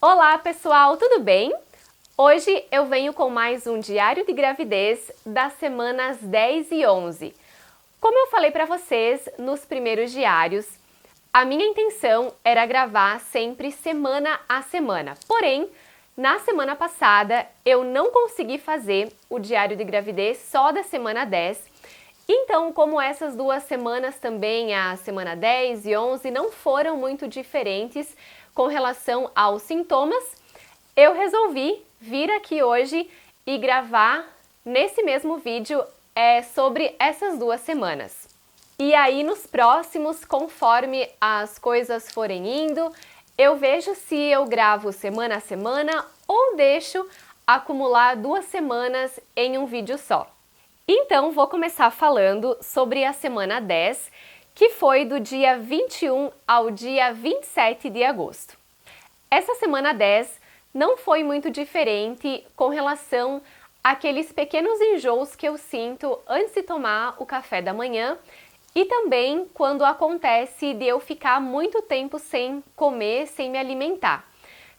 Olá pessoal, tudo bem? Hoje eu venho com mais um diário de gravidez das semanas 10 e 11. Como eu falei para vocês nos primeiros diários, a minha intenção era gravar sempre semana a semana. Porém, na semana passada eu não consegui fazer o diário de gravidez só da semana 10. Então, como essas duas semanas também, a semana 10 e 11, não foram muito diferentes com relação aos sintomas, eu resolvi vir aqui hoje e gravar nesse mesmo vídeo sobre essas duas semanas. E aí nos próximos, conforme as coisas forem indo, eu vejo se eu gravo semana a semana ou deixo acumular 2 semanas em um vídeo só. Então vou começar falando sobre a semana 10, que foi do dia 21 ao dia 27 de agosto. Essa semana 10 não foi muito diferente com relação àqueles pequenos enjoos que eu sinto antes de tomar o café da manhã e também quando acontece de eu ficar muito tempo sem comer, sem me alimentar,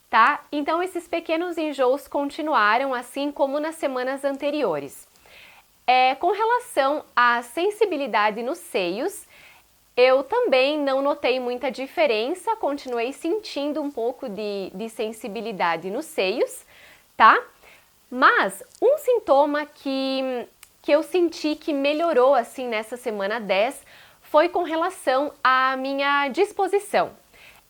tá? Então esses pequenos enjoos continuaram assim como nas semanas anteriores. Com relação à sensibilidade nos seios, eu também não notei muita diferença, continuei sentindo um pouco de sensibilidade nos seios, tá? Mas um sintoma que eu senti que melhorou assim nessa semana 10 foi com relação à minha disposição.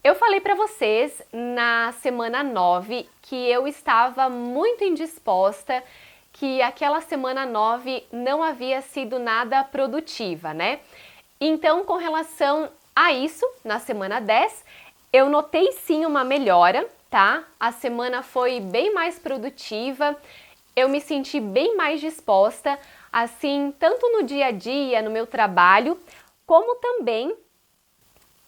Eu falei para vocês na semana 9 que eu estava muito indisposta, que aquela semana 9 não havia sido nada produtiva, né? Então, com relação a isso, na semana 10, eu notei sim uma melhora, tá? A semana foi bem mais produtiva, eu me senti bem mais disposta, assim, tanto no dia a dia, no meu trabalho, como também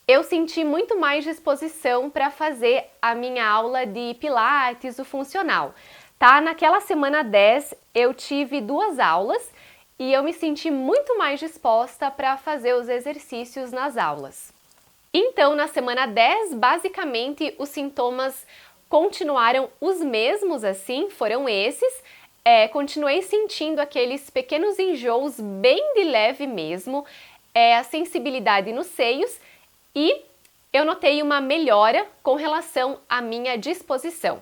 eu senti muito mais disposição para fazer a minha aula de Pilates, o funcional, tá? Naquela semana 10, eu tive 2 aulas, e eu me senti muito mais disposta para fazer os exercícios nas aulas. Então, na semana 10, basicamente, os sintomas continuaram os mesmos, assim, foram esses. Continuei sentindo aqueles pequenos enjoos bem de leve mesmo, a sensibilidade nos seios e eu notei uma melhora com relação à minha disposição.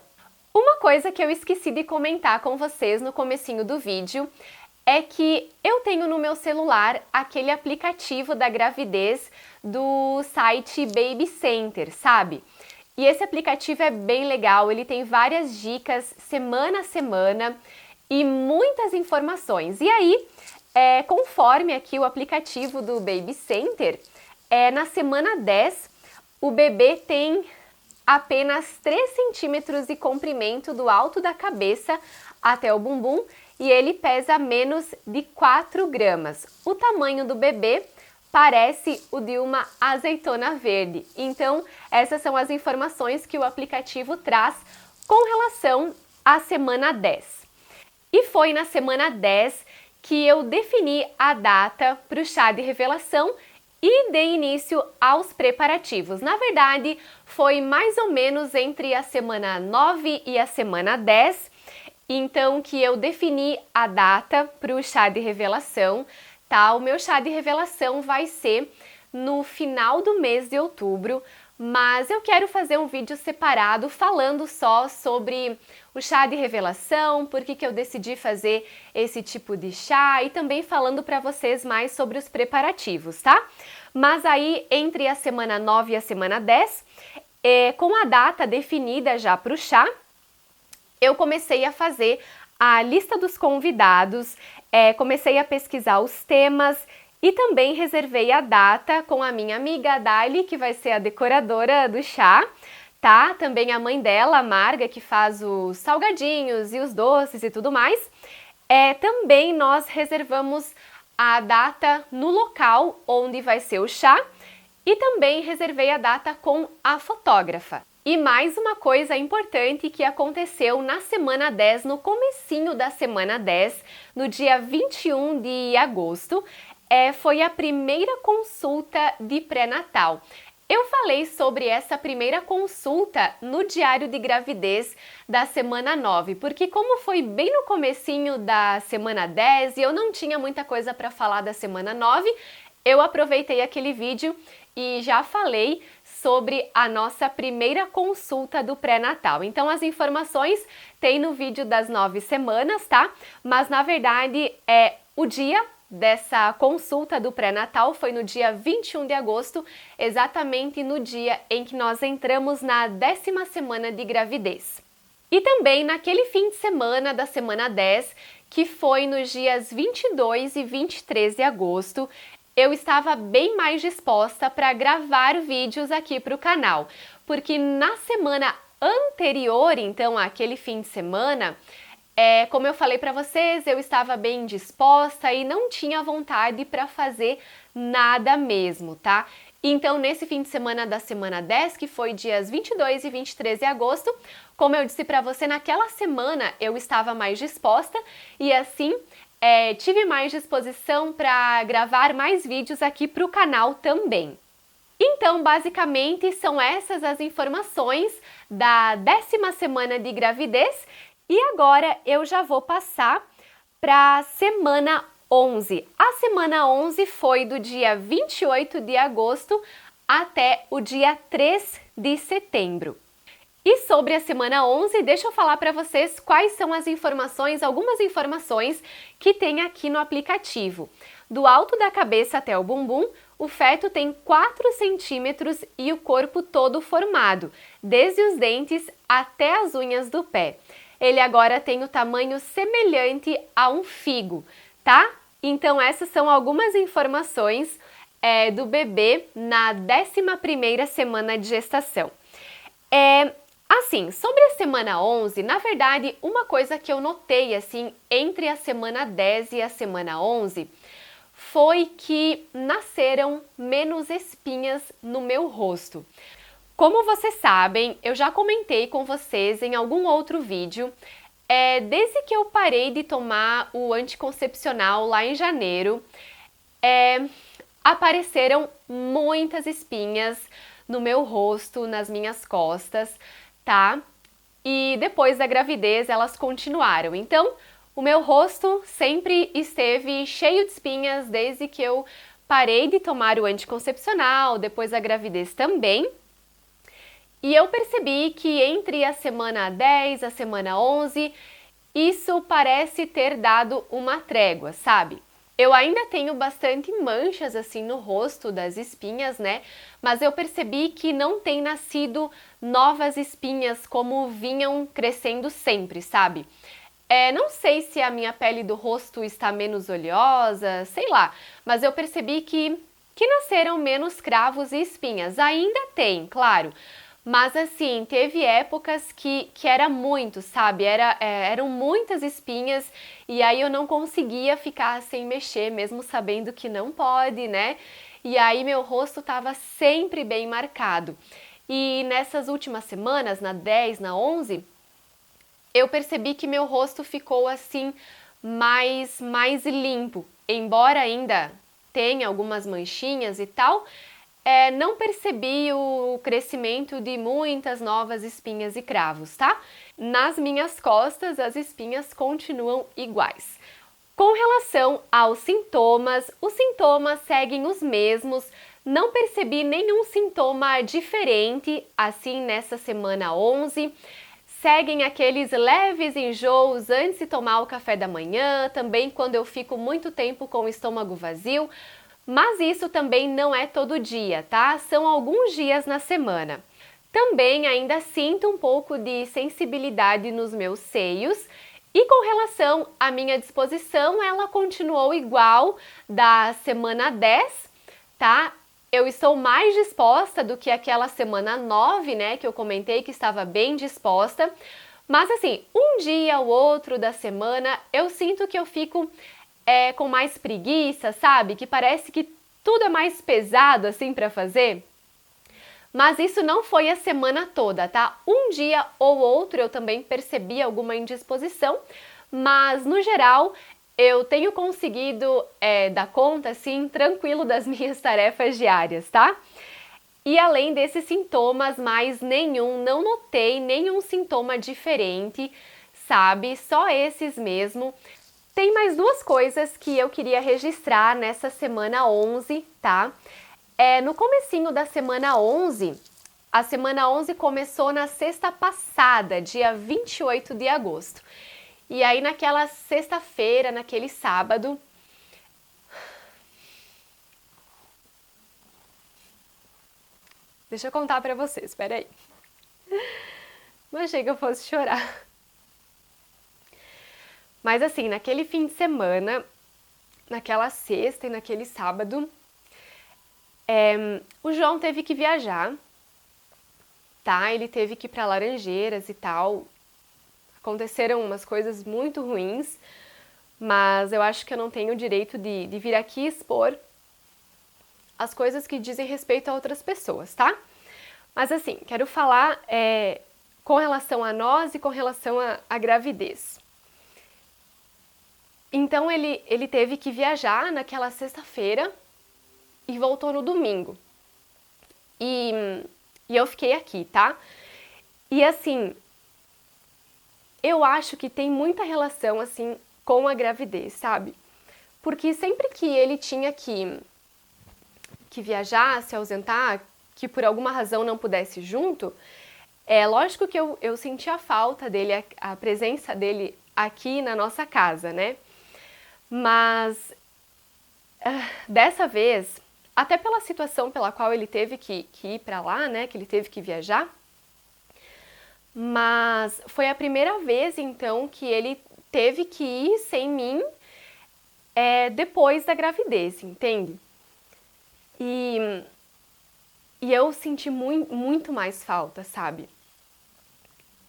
Uma coisa que eu esqueci de comentar com vocês no comecinho do vídeo é que eu tenho no meu celular aquele aplicativo da gravidez do site Baby Center, sabe? E esse aplicativo é bem legal, ele tem várias dicas semana a semana e muitas informações. E aí, conforme aqui o aplicativo do Baby Center, na semana 10, o bebê tem apenas 3 centímetros de comprimento do alto da cabeça até o bumbum, e ele pesa menos de 4 gramas. O tamanho do bebê parece o de uma azeitona verde. Então, essas são as informações que o aplicativo traz com relação à semana 10. E foi na semana 10 que eu defini a data para o chá de revelação e dei início aos preparativos. Na verdade, foi mais ou menos entre a semana 9 e a semana 10, então que eu defini a data para o chá de revelação, tá? O meu chá de revelação vai ser no final do mês de outubro, mas eu quero fazer um vídeo separado falando só sobre o chá de revelação, por que eu decidi fazer esse tipo de chá e também falando para vocês mais sobre os preparativos, tá? Mas aí, entre a semana 9 e a semana 10, com a data definida já para o chá, eu comecei a fazer a lista dos convidados, comecei a pesquisar os temas e também reservei a data com a minha amiga Dali, que vai ser a decoradora do chá, tá? Também a mãe dela, a Marga, que faz os salgadinhos e os doces e tudo mais. Também nós reservamos a data no local onde vai ser o chá e também reservei a data com a fotógrafa. E mais uma coisa importante que aconteceu na semana 10, no comecinho da semana 10, no dia 21 de agosto, foi a primeira consulta de pré-natal. Eu falei sobre essa primeira consulta no diário de gravidez da semana 9, porque como foi bem no comecinho da semana 10 e eu não tinha muita coisa para falar da semana 9, eu aproveitei aquele vídeo e já falei sobre a nossa primeira consulta do pré-natal. Então as informações tem no vídeo das 9 semanas, tá? Mas na verdade o dia dessa consulta do pré-natal foi no dia 21 de agosto, exatamente no dia em que nós entramos na 10ª semana de gravidez. E também naquele fim de semana da semana 10, que foi nos dias 22 e 23 de agosto, eu estava bem mais disposta para gravar vídeos aqui para o canal, porque na semana anterior, então, àquele fim de semana, como eu falei para vocês, eu estava bem disposta e não tinha vontade para fazer nada mesmo, tá? Então, nesse fim de semana da semana 10, que foi dias 22 e 23 de agosto, como eu disse para você, naquela semana eu estava mais disposta e assim tive mais disposição para gravar mais vídeos aqui para o canal também. Então, basicamente, são essas as informações da 10ª semana de gravidez. E agora eu já vou passar para a semana 11. A semana 11 foi do dia 28 de agosto até o dia 3 de setembro. E sobre a semana 11, deixa eu falar para vocês quais são as informações, algumas informações que tem aqui no aplicativo. Do alto da cabeça até o bumbum, o feto tem 4 centímetros e o corpo todo formado, desde os dentes até as unhas do pé. Ele agora tem o tamanho semelhante a um figo, tá? Então essas são algumas informações do bebê na 11ª semana de gestação. Assim, sobre a semana 11, na verdade, uma coisa que eu notei assim entre a semana 10 e a semana 11 foi que nasceram menos espinhas no meu rosto. Como vocês sabem, eu já comentei com vocês em algum outro vídeo, desde que eu parei de tomar o anticoncepcional lá em janeiro, apareceram muitas espinhas no meu rosto, nas minhas costas, tá? E depois da gravidez elas continuaram. Então, o meu rosto sempre esteve cheio de espinhas desde que eu parei de tomar o anticoncepcional, depois da gravidez também. E eu percebi que entre a semana 10 e a semana 11, isso parece ter dado uma trégua, sabe? Eu ainda tenho bastante manchas assim no rosto das espinhas, né? Mas eu percebi que não tem nascido novas espinhas como vinham crescendo sempre, sabe? Não sei se a minha pele do rosto está menos oleosa, sei lá, mas eu percebi que nasceram menos cravos e espinhas. Ainda tem, claro. Mas assim, teve épocas que era muito, sabe? Eram muitas espinhas e aí eu não conseguia ficar sem mexer, mesmo sabendo que não pode, né? E aí meu rosto estava sempre bem marcado. E nessas últimas semanas, na 10, na 11, eu percebi que meu rosto ficou assim mais limpo. Embora ainda tenha algumas manchinhas e tal, não percebi o crescimento de muitas novas espinhas e cravos, tá? Nas minhas costas, as espinhas continuam iguais. Com relação aos sintomas, os sintomas seguem os mesmos, não percebi nenhum sintoma diferente assim nessa semana 11. Seguem aqueles leves enjoos antes de tomar o café da manhã, também quando eu fico muito tempo com o estômago vazio. Mas isso também não é todo dia, tá? São alguns dias na semana. Também ainda sinto um pouco de sensibilidade nos meus seios e com relação à minha disposição, ela continuou igual da semana 10, tá? Eu estou mais disposta do que aquela semana 9, né, que eu comentei que estava bem disposta. Mas assim, um dia ou outro da semana, eu sinto que eu fico com mais preguiça, sabe? Que parece que tudo é mais pesado assim para fazer. Mas isso não foi a semana toda, tá? Um dia ou outro eu também percebi alguma indisposição, mas no geral eu tenho conseguido dar conta assim tranquilo das minhas tarefas diárias, tá? E além desses sintomas, mais nenhum, não notei nenhum sintoma diferente, sabe? Só esses mesmo. Tem mais duas coisas que eu queria registrar nessa semana 11, tá? No comecinho da semana 11, a semana 11 começou na sexta passada, dia 28 de agosto. E aí naquela sexta-feira, naquele sábado, deixa eu contar pra vocês, peraí. Não achei que eu fosse chorar. Mas assim, naquele fim de semana, naquela sexta e naquele sábado, o João teve que viajar, tá? Ele teve que ir pra Laranjeiras e tal. Aconteceram umas coisas muito ruins, mas eu acho que eu não tenho o direito de vir aqui expor as coisas que dizem respeito a outras pessoas, tá? Mas assim, quero falar com relação a nós e com relação à gravidez. Então ele teve que viajar naquela sexta-feira e voltou no domingo. E eu fiquei aqui, tá? E assim, eu acho que tem muita relação assim com a gravidez, sabe? Porque sempre que ele tinha que viajar, se ausentar, que por alguma razão não pudesse ir junto, é lógico que eu sentia falta dele, a presença dele aqui na nossa casa, né? Mas dessa vez, até pela situação pela qual ele teve que ir para lá, né? Que ele teve que viajar, mas foi a primeira vez então que ele teve que ir sem mim depois da gravidez, entende? E eu senti muito mais falta, sabe?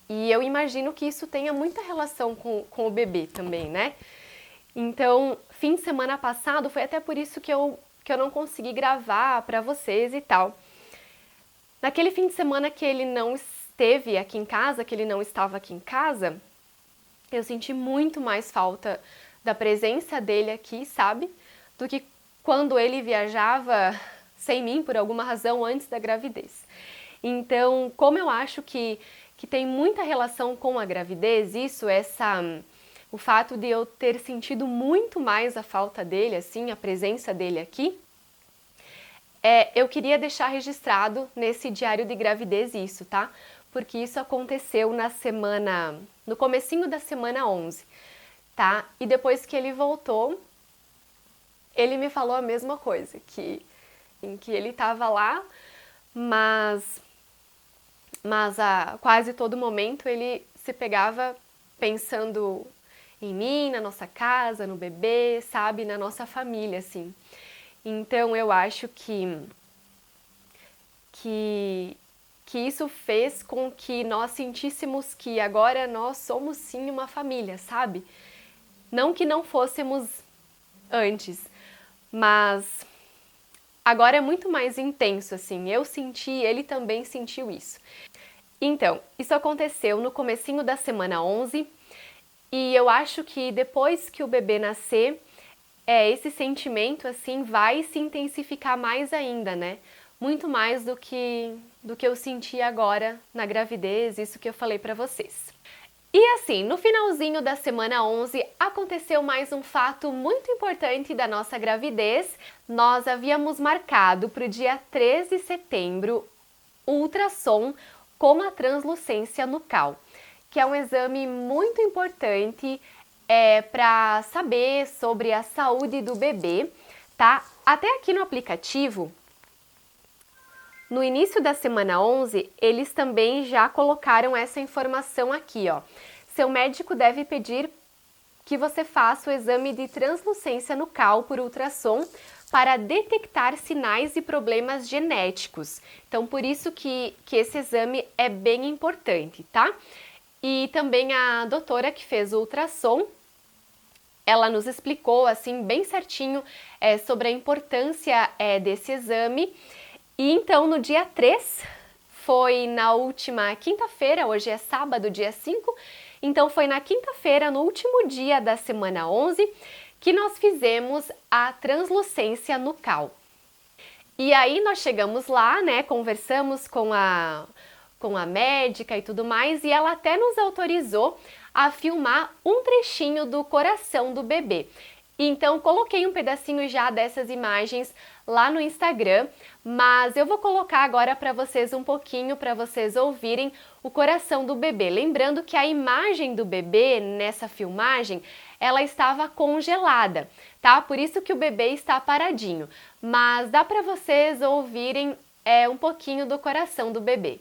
E eu imagino que isso tenha muita relação com o bebê também, né? Então, fim de semana passado, foi até por isso que eu não consegui gravar pra vocês e tal. Naquele fim de semana que ele não esteve aqui em casa, que ele não estava aqui em casa, eu senti muito mais falta da presença dele aqui, sabe? Do que quando ele viajava sem mim, por alguma razão, antes da gravidez. Então, como eu acho que tem muita relação com a gravidez, o fato de eu ter sentido muito mais a falta dele, assim, a presença dele aqui, eu queria deixar registrado nesse diário de gravidez isso, tá? Porque isso aconteceu no comecinho da semana 11, tá? E depois que ele voltou, ele me falou a mesma coisa, em que ele estava lá, mas a quase todo momento ele se pegava pensando em mim, na nossa casa, no bebê, sabe, na nossa família, assim. Então eu acho que isso fez com que nós sentíssemos que agora nós somos sim uma família, sabe? Não que não fôssemos antes, mas agora é muito mais intenso, assim. Eu senti, ele também sentiu isso. Então, isso aconteceu no comecinho da semana 11 e eu acho que depois que o bebê nascer, esse sentimento, assim, vai se intensificar mais ainda, né? Muito mais do que eu senti agora na gravidez, isso que eu falei pra vocês. E assim, no finalzinho da semana 11, aconteceu mais um fato muito importante da nossa gravidez. Nós havíamos marcado para o dia 3 de setembro o ultrassom com a translucência nucal, que é um exame muito importante para saber sobre a saúde do bebê, tá? Até aqui no aplicativo, no início da semana 11, eles também já colocaram essa informação aqui, ó. Seu médico deve pedir que você faça o exame de translucência nucal por ultrassom para detectar sinais e problemas genéticos. Então, por isso que esse exame é bem importante, tá? E também a doutora que fez o ultrassom, ela nos explicou, assim, bem certinho sobre a importância desse exame. E então, no dia 3, foi na última quinta-feira, hoje é sábado, dia 5, então foi na quinta-feira, no último dia da semana 11, que nós fizemos a translucência nucal. E aí nós chegamos lá, né, conversamos com a médica e tudo mais, e ela até nos autorizou a filmar um trechinho do coração do bebê. Então coloquei um pedacinho já dessas imagens lá no Instagram, mas eu vou colocar agora para vocês um pouquinho para vocês ouvirem o coração do bebê. Lembrando que a imagem do bebê nessa filmagem, ela estava congelada, tá? Por isso que o bebê está paradinho. Mas dá para vocês ouvirem um pouquinho do coração do bebê.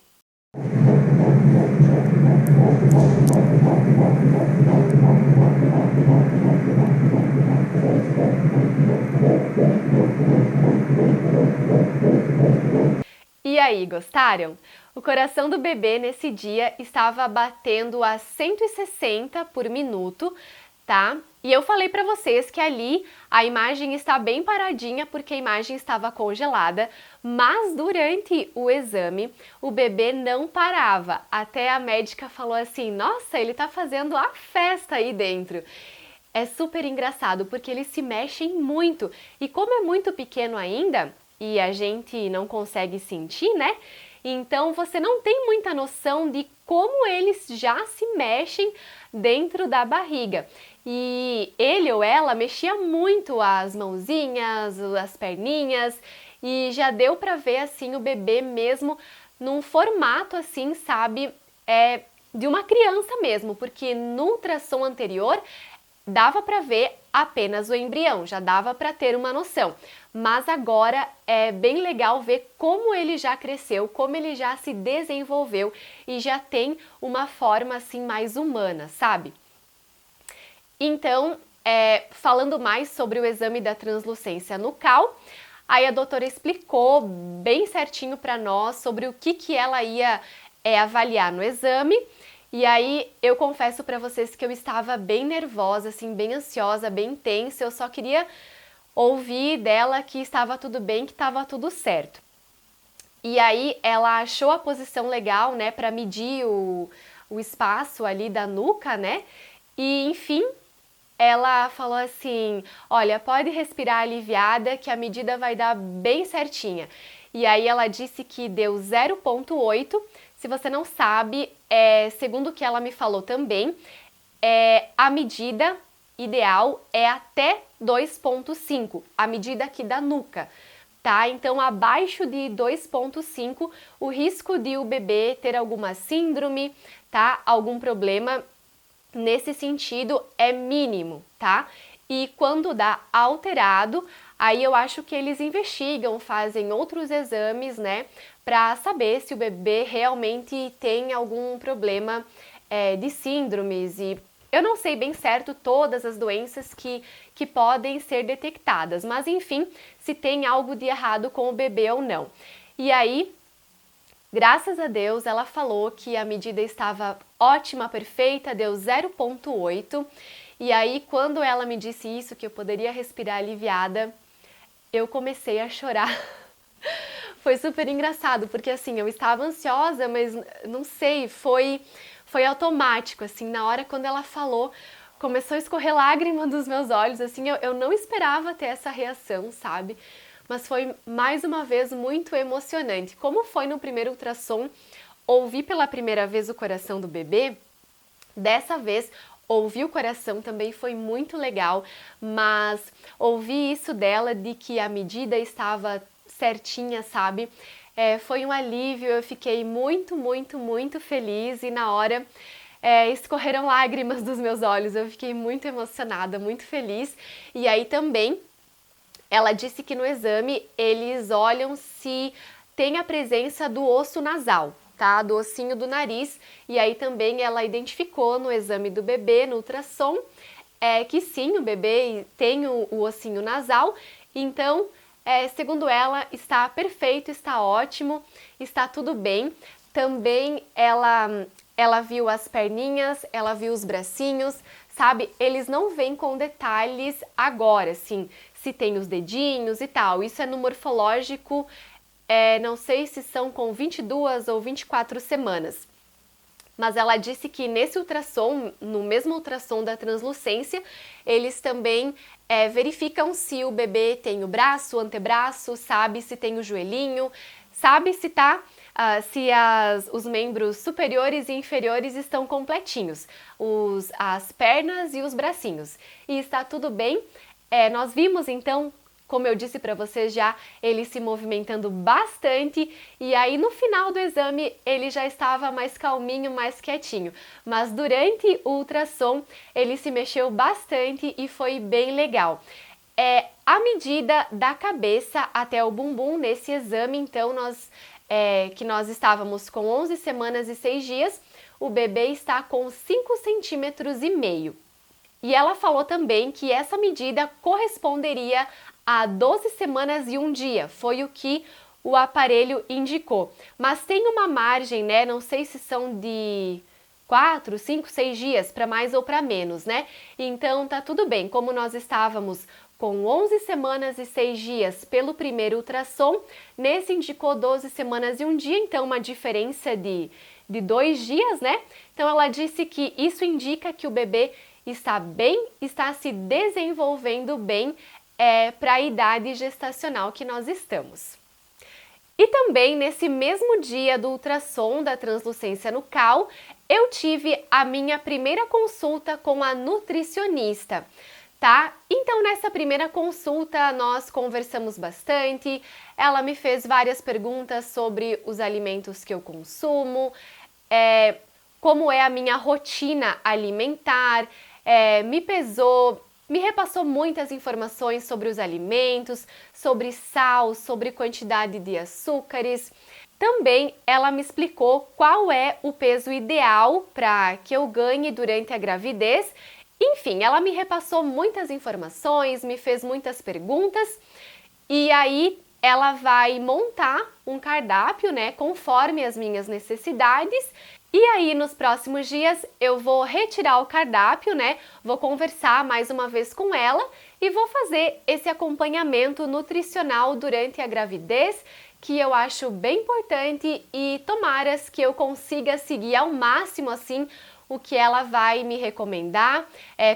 E aí, gostaram? O coração do bebê nesse dia estava batendo a 160 por minuto, tá? E eu falei para vocês que ali a imagem está bem paradinha porque a imagem estava congelada, mas durante o exame o bebê não parava. Até a médica falou assim: "Nossa, ele tá fazendo a festa aí dentro". É super engraçado porque eles se mexem muito e como é muito pequeno ainda e a gente não consegue sentir, né? Então você não tem muita noção de como eles já se mexem dentro da barriga. E ele ou ela mexia muito as mãozinhas, as perninhas e já deu para ver assim o bebê mesmo num formato assim, sabe, de uma criança mesmo, porque no ultrassom anterior dava para ver apenas o embrião, já dava para ter uma noção. Mas agora é bem legal ver como ele já cresceu, como ele já se desenvolveu e já tem uma forma assim mais humana, sabe? Então, falando mais sobre o exame da translucência nucal, aí a doutora explicou bem certinho para nós sobre o que ela ia avaliar no exame. E aí eu confesso para vocês que eu estava bem nervosa, assim, bem ansiosa, bem tensa. Eu só queria ouvir dela que estava tudo bem, que estava tudo certo. E aí ela achou a posição legal, né, para medir o espaço ali da nuca, né? E enfim, ela falou assim: "Olha, pode respirar aliviada que a medida vai dar bem certinha". E aí ela disse que deu 0,8. Se você não sabe, segundo o que ela me falou também, a medida ideal é até 2,5, a medida aqui da nuca, tá? Então, abaixo de 2,5, o risco de o bebê ter alguma síndrome, tá? Algum problema nesse sentido é mínimo, tá? E quando dá alterado, aí eu acho que eles investigam, fazem outros exames, né, para saber se o bebê realmente tem algum problema de síndromes. E eu não sei bem certo todas as doenças que podem ser detectadas, mas enfim, se tem algo de errado com o bebê ou não. E aí, graças a Deus, ela falou que a medida estava ótima, perfeita, deu 0,8. E aí, quando ela me disse isso, que eu poderia respirar aliviada, eu comecei a chorar. Foi super engraçado, porque assim, eu estava ansiosa, mas não sei, foi automático, assim, na hora quando ela falou, começou a escorrer lágrima dos meus olhos, assim, eu não esperava ter essa reação, sabe? Mas foi, mais uma vez, muito emocionante. Como foi no primeiro ultrassom, ouvir pela primeira vez o coração do bebê, dessa vez ouvir o coração também foi muito legal, mas ouvir isso dela de que a medida estava certinha, sabe? Foi um alívio, eu fiquei muito, muito, muito feliz e na hora escorreram lágrimas dos meus olhos, eu fiquei muito emocionada, muito feliz. E aí também ela disse que no exame eles olham se tem a presença do osso nasal, tá? Do ossinho do nariz. E aí também ela identificou no exame do bebê, no ultrassom, que sim, o bebê tem o ossinho nasal. Então, segundo ela, está perfeito, está ótimo, está tudo bem. Também ela viu as perninhas, ela viu os bracinhos, sabe? Eles não vêm com detalhes agora, assim, se tem os dedinhos e tal. Isso é no morfológico, não sei se são com 22 ou 24 semanas. Mas ela disse que nesse ultrassom, no mesmo ultrassom da translucência, eles também verificam se o bebê tem o braço, o antebraço, sabe se tem o joelhinho, sabe se os membros superiores e inferiores estão completinhos, as pernas e os bracinhos. E está tudo bem. Nós vimos então, como eu disse para vocês já, ele se movimentando bastante e aí no final do exame ele já estava mais calminho, mais quietinho. Mas durante o ultrassom ele se mexeu bastante e foi bem legal. A medida da cabeça até o bumbum nesse exame, então que nós estávamos com 11 semanas e 6 dias, o bebê está com 5,5 centímetros. E ela falou também que essa medida corresponderia a 12 semanas e 1 dia, foi o que o aparelho indicou. Mas tem uma margem, né? Não sei se são de 4, 5, 6 dias, para mais ou para menos, né? Então tá tudo bem, como nós estávamos com 11 semanas e 6 dias pelo primeiro ultrassom, nesse indicou 12 semanas e 1 dia, então uma diferença de 2 dias, né? Então ela disse que isso indica que o bebê está bem, está se desenvolvendo bem para a idade gestacional que nós estamos. E também nesse mesmo dia do ultrassom da translucência nucal, eu tive a minha primeira consulta com a nutricionista. Tá? Então nessa primeira consulta nós conversamos bastante, ela me fez várias perguntas sobre os alimentos que eu consumo, como é a minha rotina alimentar, me pesou, me repassou muitas informações sobre os alimentos, sobre sal, sobre quantidade de açúcares. Também ela me explicou qual é o peso ideal para que eu ganhe durante a gravidez. Enfim, ela me repassou muitas informações, me fez muitas perguntas e aí ela vai montar um cardápio, né, conforme as minhas necessidades. E aí nos próximos dias eu vou retirar o cardápio, né, vou conversar mais uma vez com ela e vou fazer esse acompanhamento nutricional durante a gravidez, que eu acho bem importante e tomaras que eu consiga seguir ao máximo assim o que ela vai me recomendar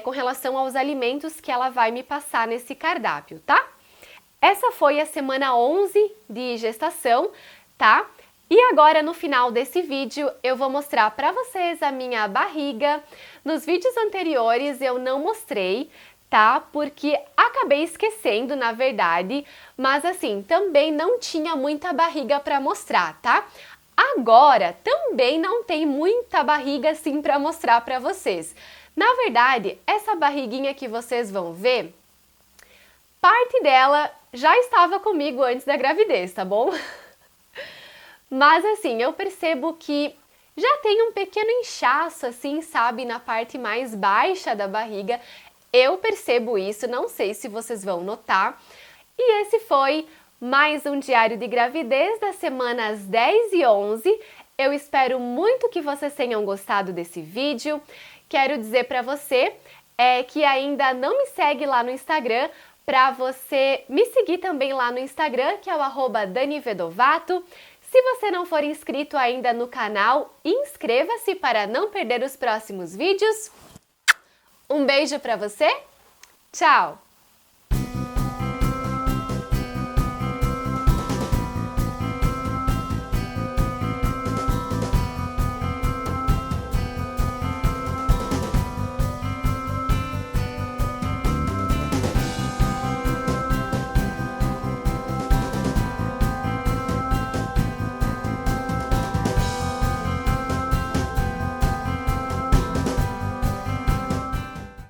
com relação aos alimentos que ela vai me passar nesse cardápio, tá? Essa foi a semana 11 de gestação, tá? E agora no final desse vídeo eu vou mostrar para vocês a minha barriga. Nos vídeos anteriores eu não mostrei, tá? Porque acabei esquecendo, na verdade, mas assim, também não tinha muita barriga para mostrar, tá? Agora, também não tem muita barriga assim para mostrar para vocês. Na verdade, essa barriguinha que vocês vão ver, parte dela já estava comigo antes da gravidez, tá bom? Mas assim, eu percebo que já tem um pequeno inchaço assim, sabe, na parte mais baixa da barriga. Eu percebo isso, não sei se vocês vão notar. E esse foi mais um diário de gravidez das semanas 10 e 11. Eu espero muito que vocês tenham gostado desse vídeo. Quero dizer para você que ainda não me segue lá no Instagram, para você me seguir também lá no Instagram, que é o @DaniVedovato. Se você não for inscrito ainda no canal, inscreva-se para não perder os próximos vídeos. Um beijo para você. Tchau!